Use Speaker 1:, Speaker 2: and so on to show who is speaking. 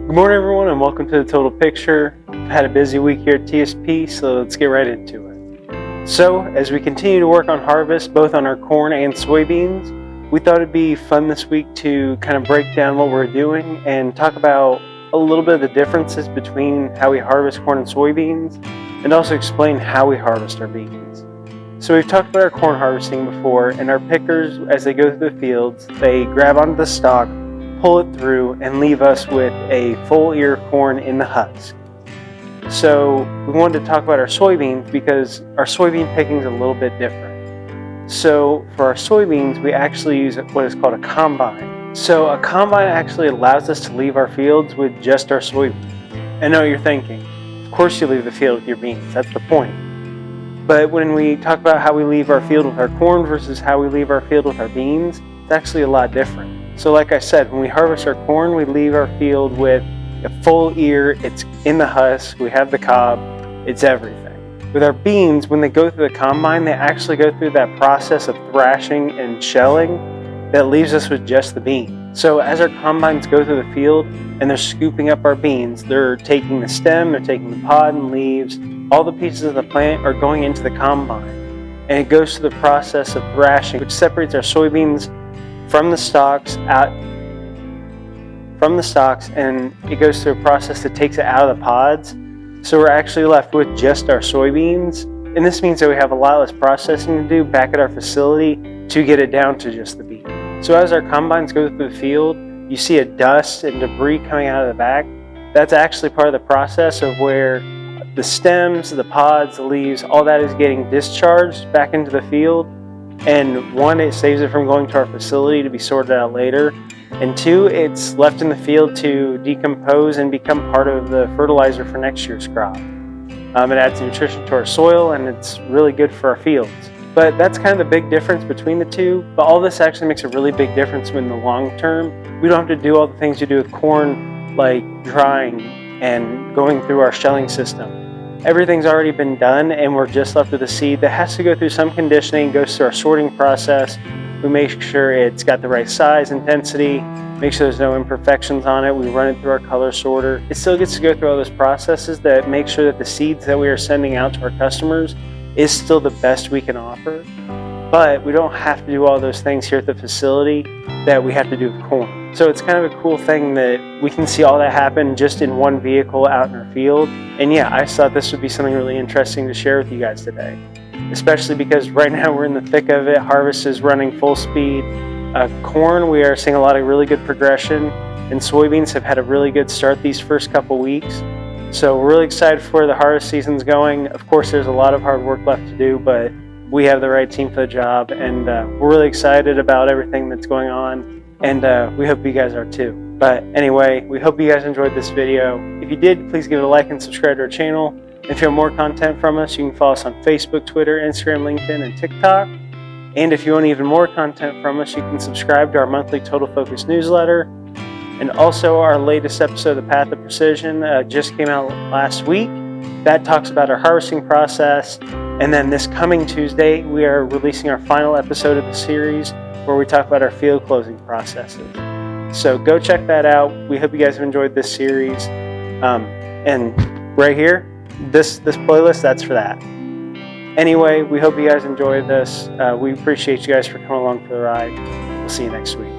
Speaker 1: Good morning, everyone, and welcome to The Total Picture. I've had a busy week here at TSP, so let's get right into it. So, as we continue to work on harvest, both on our corn and soybeans, we thought it'd be fun this week to kind of break down what we're doing and talk about a little bit of the differences between how we harvest corn and soybeans, and also explain how we harvest our beans. So we've talked about our corn harvesting before, and our pickers, as they go through the fields, they grab onto the stalk, pull it through, and leave us with a full ear of corn in the husk. So we wanted to talk about our soybeans because our soybean picking is a little bit different. So for our soybeans, we actually use what is called a combine. So a combine actually allows us to leave our fields with just our soybeans. I know what you're thinking, of course you leave the field with your beans, that's the point. But when we talk about how we leave our field with our corn versus how we leave our field with our beans, it's actually a lot different. So like I said, when we harvest our corn, we leave our field with a full ear, it's in the husk, we have the cob, it's everything. With our beans, when they go through the combine, they actually go through that process of thrashing and shelling that leaves us with just the bean. So as our combines go through the field and they're scooping up our beans, they're taking the stem, they're taking the pod and leaves, all the pieces of the plant are going into the combine. And it goes through the process of thrashing, which separates our soybeans from the stalks, and it goes through a process that takes it out of the pods. So we're actually left with just our soybeans. And this means that we have a lot less processing to do back at our facility to get it down to just the bean. So as our combines go through the field, you see a dust and debris coming out of the back. That's actually part of the process of where the stems, the pods, the leaves, all that is getting discharged back into the field. And one, it saves it from going to our facility to be sorted out later. And two, it's left in the field to decompose and become part of the fertilizer for next year's crop. It adds nutrition to our soil, and it's really good for our fields. But that's kind of the big difference between the two. But all this actually makes a really big difference in the long term. We don't have to do all the things you do with corn, like drying and going through our shelling system. Everything's already been done, and we're just left with a seed that has to go through some conditioning, goes through our sorting process. We make sure it's got the right size and density, make sure there's no imperfections on it. We run it through our color sorter. It still gets to go through all those processes that make sure that the seeds that we are sending out to our customers is still the best we can offer. But we don't have to do all those things here at the facility that we have to do with corn. So it's kind of a cool thing that we can see all that happen just in one vehicle out in our field. And yeah, I thought this would be something really interesting to share with you guys today, especially because right now we're in the thick of it. Harvest is running full speed. Corn, we are seeing a lot of really good progression, and soybeans have had a really good start these first couple weeks. So we're really excited for where the harvest season's going. Of course, there's a lot of hard work left to do, but we have the right team for the job, and we're really excited about everything that's going on. And we hope you guys are too. But anyway, we hope you guys enjoyed this video. If you did, please give it a like and subscribe to our channel. If you want more content from us, you can follow us on Facebook, Twitter, Instagram, LinkedIn, and TikTok. And if you want even more content from us, you can subscribe to our monthly Total Focus newsletter. And also our latest episode of The Path of Precision just came out last week. That talks about our harvesting process. And then this coming Tuesday, we are releasing our final episode of the series where we talk about our field closing processes. So go check that out. We hope you guys have enjoyed this series. And right here, this playlist, that's for that. Anyway, we hope you guys enjoyed this. We appreciate you guys for coming along for the ride. We'll see you next week.